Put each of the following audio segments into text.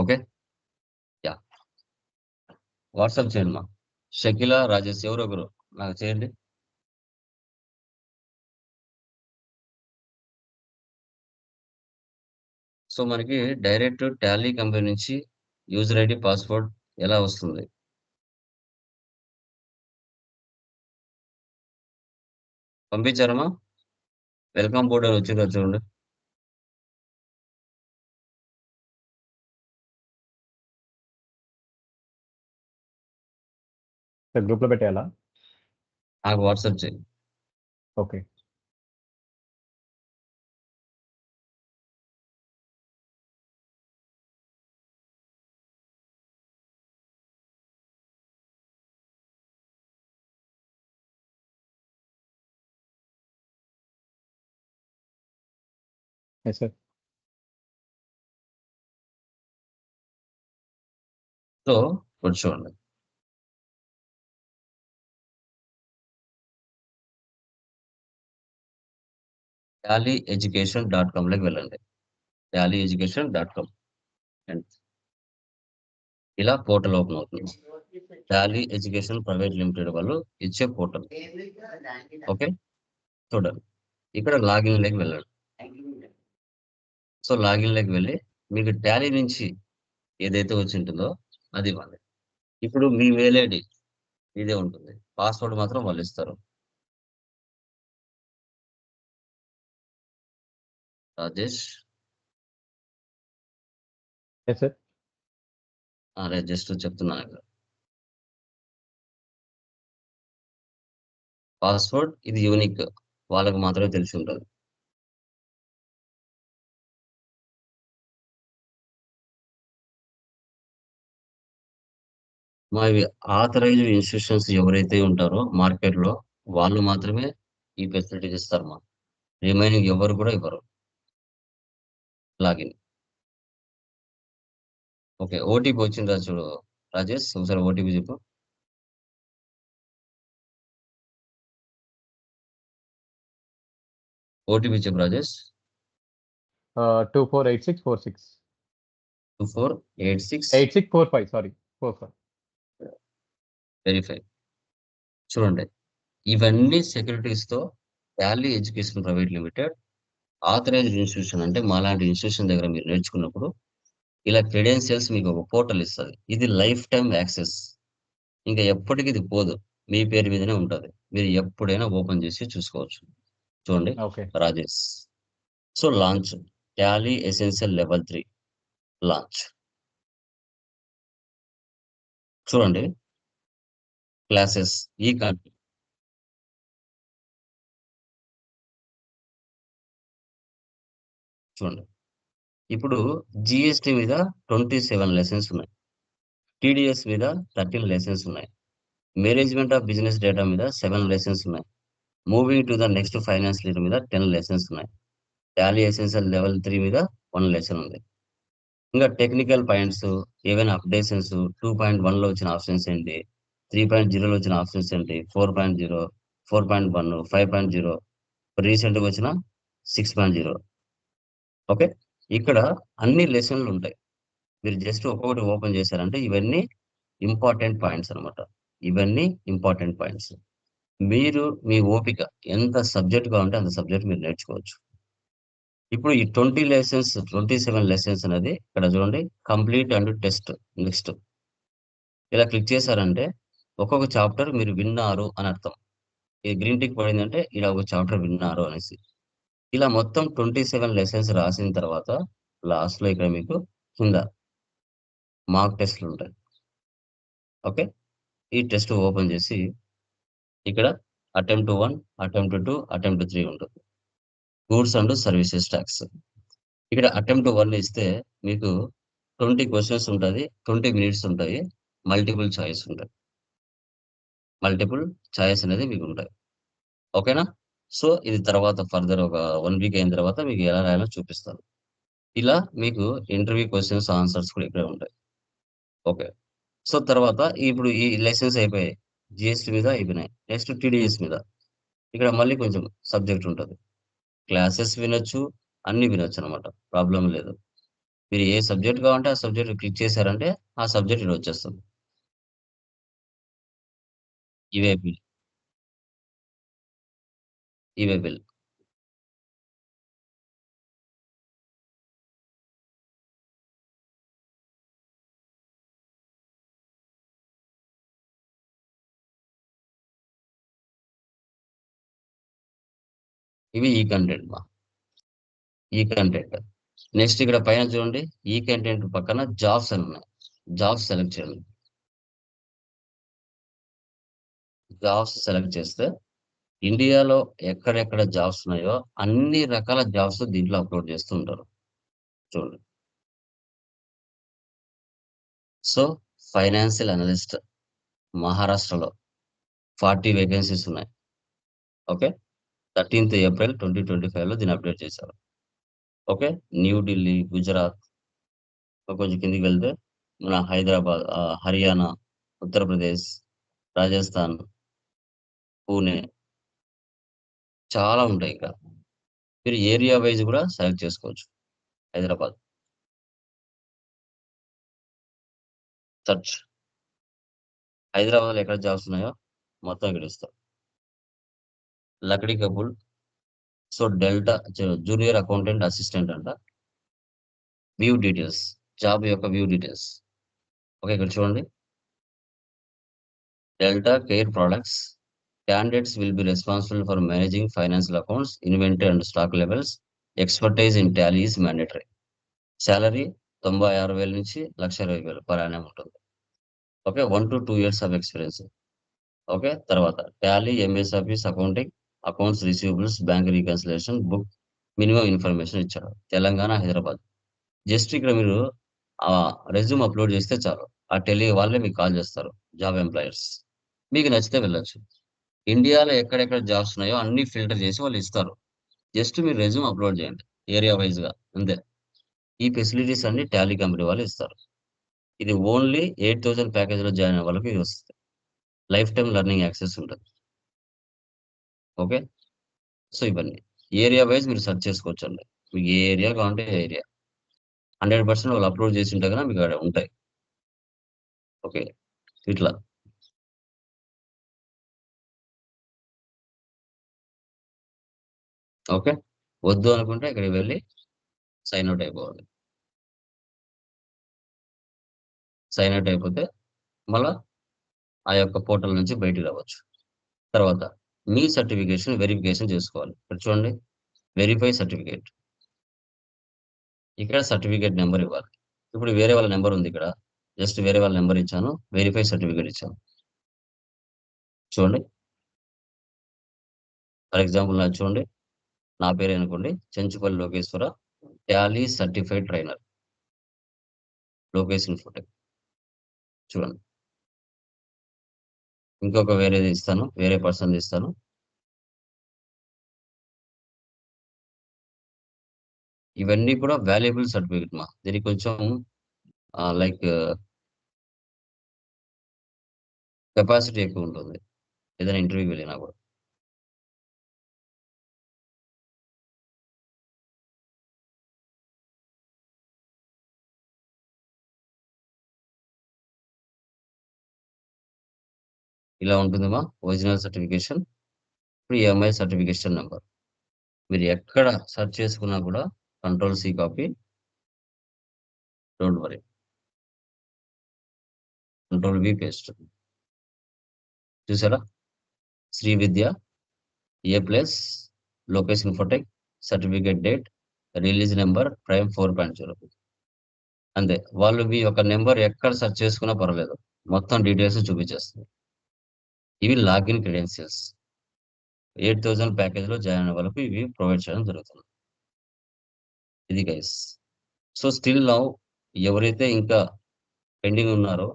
Okay. Yeah WhatsApp చేయండి మా షకీలా రాజేష్ ఎవరో ఒకరు నాకు చేయండి. సో మనకి డైరెక్ట్ టాలీ కంపెనీ నుంచి యూజర్ ఐడి పాస్వర్డ్ ఎలా వస్తుంది? పంపించారమ్మా? వెల్కమ్ బోర్డ్ అని వచ్చింది కదా చూడండి. సార్ గ్రూప్లో పెట్టేయాలా? నాకు వాట్సాప్ చేయి. ఓకే. Yes sir. సో ఇప్పుడు చూడండి. tallyeducation.com లోకి వెళ్ళండి. tallyeducation.com ఇలా పోర్టల్ ఓపెన్ అవుతుంది. టాలీ ఎడ్యుకేషన్ ప్రైవేట్ లిమిటెడ్ వాళ్ళు ఇచ్చే పోర్టల్. ఓకే చూడండి. ఇక్కడ లాగిన్ లోకి వెళ్ళండి. సో లాగిన్ లోకి వెళ్ళి మీకు టాలీ నుంచి ఏదైతే వచ్చి ఉంటుందో అది ఇవ్వండి. ఇప్పుడు మీ మెయిల్ ఐడి ఇదే ఉంటుంది. పాస్వర్డ్ మాత్రం వాళ్ళు ఇస్తారు. Rajesh yes sir. అదే జస్ట్ చెప్తున్నాను ఇక్కడ. పాస్వర్డ్ ఇది యూనిక్ వాళ్ళకి మాత్రమే తెలిసి ఉంటుంది. మా ఇవి ఆథరైజ్డ్ ఇన్స్టిట్యూషన్స్ ఎవరైతే ఉంటారో మార్కెట్ లో వాళ్ళు మాత్రమే ఈ ఫెసిలిటీస్ ఇస్తారు మా రిమైనింగ్ ఎవరు కూడా ఇవ్వరు. Login okay. ఓటీపీ వచ్చిందా చూడు రాజేష్, ఒకసారి ఓటీపీ చెప్పు. ఓటీపీ చెప్పు రాజేష్. 248646. 2486 8645 సారీ 45. వెరిఫై. చూడండి ఇవన్నీ సెక్యూరిటీస్ తో Tally education private limited authorised institution అంటే మాలాంటి ఇన్స్టిట్యూషన్ దగ్గర మీరు నేర్చుకున్నప్పుడు ఇలా క్రెడెన్షియల్స్ మీకు ఒక పోర్టల్ ఇస్తుంది. ఇది లైఫ్ టైం యాక్సెస్, ఇంకా ఎప్పటికీ ఇది పోదు, మీ పేరు మీదనే ఉంటుంది. మీరు ఎప్పుడైనా ఓపెన్ చేసి చూసుకోవచ్చు. చూడండి okay. Rajesh. So launch Tally essential level 3 launch. చూడండి క్లాసెస్ ఈ కంటెంట్ చూడండి. ఇప్పుడు జిఎస్టి మీద 27 లెసన్స్ ఉన్నాయి. టీడీఎస్ మీద 13 లెసన్స్ ఉన్నాయి. మేనేజ్మెంట్ ఆఫ్ బిజినెస్ డేటా మీద 7 లెసన్స్ ఉన్నాయి. Moving to the next finance year మీద 10 లెసన్స్ ఉన్నాయి. టాలీ ఎసెన్షియల్ లెవెల్ 3 మీద 1 లెసన్ ఉంది. ఇంకా టెక్నికల్ పాయింట్స్, ఏవైనా అప్డేషన్స్, 2.1 లో వచ్చిన ఆప్షన్స్ ఏంటి, 3.0 వచ్చిన ఆప్షన్స్ ఏంటి, 4.0, 4.1, 5.0, రీసెంట్ గా వచ్చిన 6.0. ఓకే ఇక్కడ అన్ని లెసన్లు ఉంటాయి. మీరు జస్ట్ ఒక్కొక్కటి ఓపెన్ చేశారంటే ఇవన్నీ ఇంపార్టెంట్ పాయింట్స్ అన్నమాట. ఇవన్నీ ఇంపార్టెంట్ పాయింట్స్. మీరు మీ ఓపిక ఎంత సబ్జెక్ట్ కావాలంటే అంత సబ్జెక్ట్ మీరు నేర్చుకోవచ్చు. ఇప్పుడు ఈ 27 లెసన్స్ అనేది ఇక్కడ చూడండి, కంప్లీట్ అండ్ టెస్ట్ నెక్స్ట్ ఇలా క్లిక్ చేశారంటే ఒక్కొక్క చాప్టర్ మీరు విన్నారు అని అర్థం. ఇది గ్రీన్ టిక్ పడిందంటే ఇలా ఒక చాప్టర్ విన్నారు అనేసి. ఇలా మొత్తం 27 లెసన్స్ రాసిన తర్వాత లాస్ట్ లో ఇక్కడ మీకు కింద మార్క్ టెస్ట్లు ఉంటాయి. ఓకే ఈ టెస్ట్ ఓపెన్ చేసి ఇక్కడ అటెంప్ట్ 1, అటెంప్ట్ 2, అటెంప్ట్ 3 ఉంటుంది. Goods and services tax. ఇక్కడ అటెంప్ట్ 1 ఇస్తే మీకు 20 క్వశ్చన్స్ ఉంటుంది, 20 మినిట్స్ ఉంటాయి, మల్టిపుల్ చాయిస్ ఉంటాయి. మల్టిపుల్ చాయిస్ అనేది మీకు ఉంటాయి. ఓకేనా? సో ఇది తర్వాత ఫర్దర్ ఒక 1 వీక్ అయిన తర్వాత మీకు ఎలా రాయాలో చూపిస్తాను. ఇలా మీకు ఇంటర్వ్యూ క్వశ్చన్స్ ఆన్సర్స్ కూడా ఇక్కడే ఉంటాయి. ఓకే సో తర్వాత ఇప్పుడు ఈ లెసన్స్ అయిపోయాయి. జిఎస్టీ మీద అయిపోయినాయి. నెక్స్ట్ టీడీఎస్ మీద ఇక్కడ మళ్ళీ కొంచెం సబ్జెక్ట్ ఉంటుంది. క్లాసెస్ వినొచ్చు, అన్ని వినొచ్చు అనమాట, ప్రాబ్లం లేదు. మీరు ఏ సబ్జెక్ట్ కావాలంటే ఆ సబ్జెక్ట్ క్లిక్ చేశారంటే ఆ సబ్జెక్ట్ ఇక్కడ వచ్చేస్తుంది. ఇవే బిల్. ఇవే బిల్. ఇవి ఈ కంటెంట్ మా. ఈ కంటెంట్. నెక్స్ట్ ఇక్కడ పైన చూడండి, ఈ కంటెంట్ పక్కన జాబ్స్ అని ఉన్నాయి. జాబ్స్ సెలెక్ట్ చేయండి. జాబ్స్ సెలెక్ట్ చేస్తే ఇండియాలో ఎక్కడెక్కడ జాబ్స్ ఉన్నాయో అన్ని రకాల జాబ్స్ దీంట్లో అప్లోడ్ చేస్తూ ఉంటారు. చూడండి. సో ఫైనాన్షియల్ అనలిస్ట్ మహారాష్ట్రలో 40 వేకెన్సీస్ ఉన్నాయి. ఓకే. 13th ఏప్రిల్ 2025లో దీన్ని అప్డేట్ చేశారు. ఓకే. న్యూఢిల్లీ, గుజరాత్, కొంచెం కిందికి వెళ్తే మన హైదరాబాద్, హర్యానా, ఉత్తరప్రదేశ్, రాజస్థాన్, పూణే, చాలా ఉంటాయి ఇంకా. మీరు ఏరియా వైజ్ కూడా సెలెక్ట్ చేసుకోవచ్చు. హైదరాబాద్ సెర్చ్. హైదరాబాద్లో ఎక్కడ జాబ్స్ ఉన్నాయో మొత్తం ఇక్కడ ఇస్తాం. Lakdi Kapul. So Delta junior accountant assistant అంట. View details. జాబ్ యొక్క వ్యూ డీటెయిల్స్. ఓకే, ఇక్కడ చూడండి. Delta care products. Candidates will be responsible for managing financial accounts, inventory and stock levels. Expertise in tally is mandatory. Salary 96,000 నుంచి 1,20,000 per annum ఉంటుంది. Okay. 1 to 2 years of experience. Okay. తర్వాత Tally, MS office, accounting, accounts receivables, bank reconciliation, book minimum information ఇచ్చాడు. Telangana, Hyderabad. Just ఇక్కడ మీరు ఆ resume upload చేస్తే చాలు. ఆ టెలి వాళ్ళే మీకు కాల్ చేస్తారు, జాబ్ ఎంప్లాయర్స్. మీకు నచ్చితే వెళ్ళొచ్చు. ఇండియాలో ఎక్కడెక్కడ జాబ్స్ ఉన్నాయో అన్ని ఫిల్టర్ చేసి వాళ్ళు ఇస్తారు. జస్ట్ మీరు రెజ్యూమ్ అప్లోడ్ చేయండి ఏరియా వైజ్ గా, అంతే. ఈ ఫెసిలిటీస్ అన్ని టాలీ కంపెనీ వాళ్ళు ఇస్తారు. ఇది ఓన్లీ 8,000 ప్యాకేజ్ లో జాయిన్ అయ్యే వాళ్ళకి ఇది వస్తుంది. లైఫ్ టైం లెర్నింగ్ యాక్సెస్ ఉంటుంది. ఓకే. సో ఇవన్నీ ఏరియా వైజ్ మీరు సెర్చ్ చేసుకోవచ్చు అండి. మీకు ఏ ఏరియా కావాలంటే ఏరియా 100% వాళ్ళు అప్లోడ్ చేసి ఉంటే కనుక మీకు అక్కడ ఉంటాయి. ఓకే. ఇట్లా. ఓకే. వద్దు అనుకుంటే ఇక్కడికి వెళ్ళి సైన్ అవుట్ అయిపోవాలి. సైన్ అవుట్ అయిపోతే మళ్ళా ఆ యొక్క పోర్టల్ నుంచి బయటికి రావచ్చు. తర్వాత మీ సర్టిఫికేషన్ వెరిఫికేషన్ చేసుకోవాలి. ఇక్కడ చూడండి, వెరిఫై సర్టిఫికేట్. ఇక్కడ సర్టిఫికేట్ నెంబర్ ఇవ్వాలి. ఇప్పుడు వేరే వాళ్ళ నెంబర్ ఉంది ఇక్కడ. జస్ట్ వేరే వాళ్ళ నెంబర్ ఇచ్చాను, వెరిఫై సర్టిఫికేట్ ఇచ్చాను. చూడండి. ఫర్ ఎగ్జాంపుల్ నాకు చూడండి, నా పేరు అనుకోండి, Chenchupalli Lokeshwara, Tally certified trainer, Lokesh Infotech. చూడండి. ఇంకొక వేరేది ఇస్తాను, వేరే పర్సన్ ఇస్తాను. ఇవన్నీ కూడా వాల్యుబుల్ సర్టిఫికేట్ మా. దీనికి కొంచెం లైక్ కెపాసిటీ ఎక్కువ ఉంటుంది ఏదైనా ఇంటర్వ్యూకి వెళ్ళినా కూడా. ఇలా ఉంటుందమ్మా ఒరిజినల్ సర్టిఫికేషన్. ఇప్పుడు ఈఎంఐ సర్టిఫికేషన్ నెంబర్. మీరు ఎక్కడ సెర్చ్ చేసుకున్నా కూడా Ctrl+C copy. Don't worry. Ctrl+V paste. చూసారా? Shri Vidya A+ Lokesh Infotech, certificate date, release number prime 4.0. అంతే. వాళ్ళు మీ యొక్క నెంబర్ ఎక్కడ సెర్చ్ చేసుకున్నా పర్వాలేదు, మొత్తం డీటెయిల్స్ చూపించేస్తుంది. ఇవి లాగిన్ క్రెడెన్షియల్స్. 8,000 ప్యాకేజ్ లో జాయిన్ అయిన వాళ్ళకు ఇవి ప్రొవైడ్ చేయడం జరుగుతుంది. ఇది గైస్. సో స్టిల్ నౌ ఎవరైతే ఇంకా పెండింగ్ ఉన్నారో,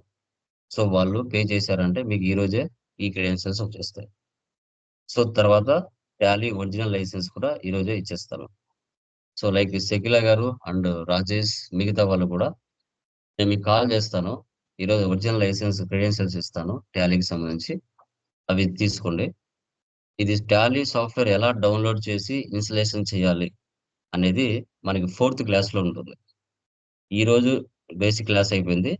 సో వాళ్ళు పే చేశారంటే మీకు ఈ రోజే ఈ క్రెడెన్షియల్స్ వచ్చేస్తాయి. సో తర్వాత టాలీ ఒరిజినల్ లైసెన్స్ కూడా ఈ రోజే ఇచ్చేస్తాను. సో లైక్ శకిల గారు అండ్ రాజేష్, మిగతా వాళ్ళు కూడా నేను మీకు కాల్ చేస్తాను. ఈరోజు ఒరిజినల్ లైసెన్స్ క్రెడెన్షియల్స్ ఇస్తాను టాలీకి సంబంధించి. అవి తీసుకోండి. ఇది టాలీ సాఫ్ట్వేర్ ఎలా డౌన్లోడ్ చేసి ఇన్స్టలేషన్ చేయాలి అనేది మనకి 4th క్లాస్లో ఉంటుంది. ఈరోజు బేసిక్ క్లాస్ అయిపోయింది.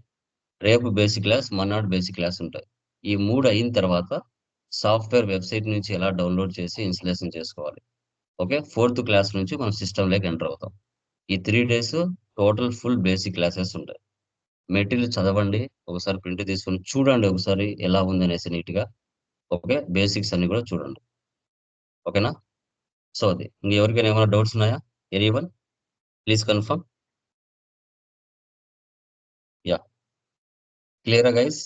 రేపు బేసిక్ క్లాస్, మర్నాడు బేసిక్ క్లాస్ ఉంటాయి. ఈ 3 అయిన తర్వాత సాఫ్ట్‌వేర్ వెబ్‌సైట్ నుంచి ఎలా డౌన్‌లోడ్ చేసి ఇన్‌స్టాలేషన్ చేసుకోవాలి. ఓకే. 4థ్ క్లాస్ నుంచి మనం సిస్టమ్‌లోకి ఎంటర్ అవుతాం. ఈ 3 days total full basic classes ఉంటాయి. మెటీరియల్ చదవండి. ఒకసారి ప్రింట్ తీసుకొని చూడండి ఒకసారి ఎలా ఉందనేసి నీట్‌గా. ఓకే. బేసిక్స్ అన్నీ కూడా చూడండి. ఓకేనా? సో, అది. ఇంకెవరికైనా ఏమైనా డౌట్స్ ఉన్నాయా? ఎనీవన్? Please confirm. యాహ్! క్లియరా గైస్?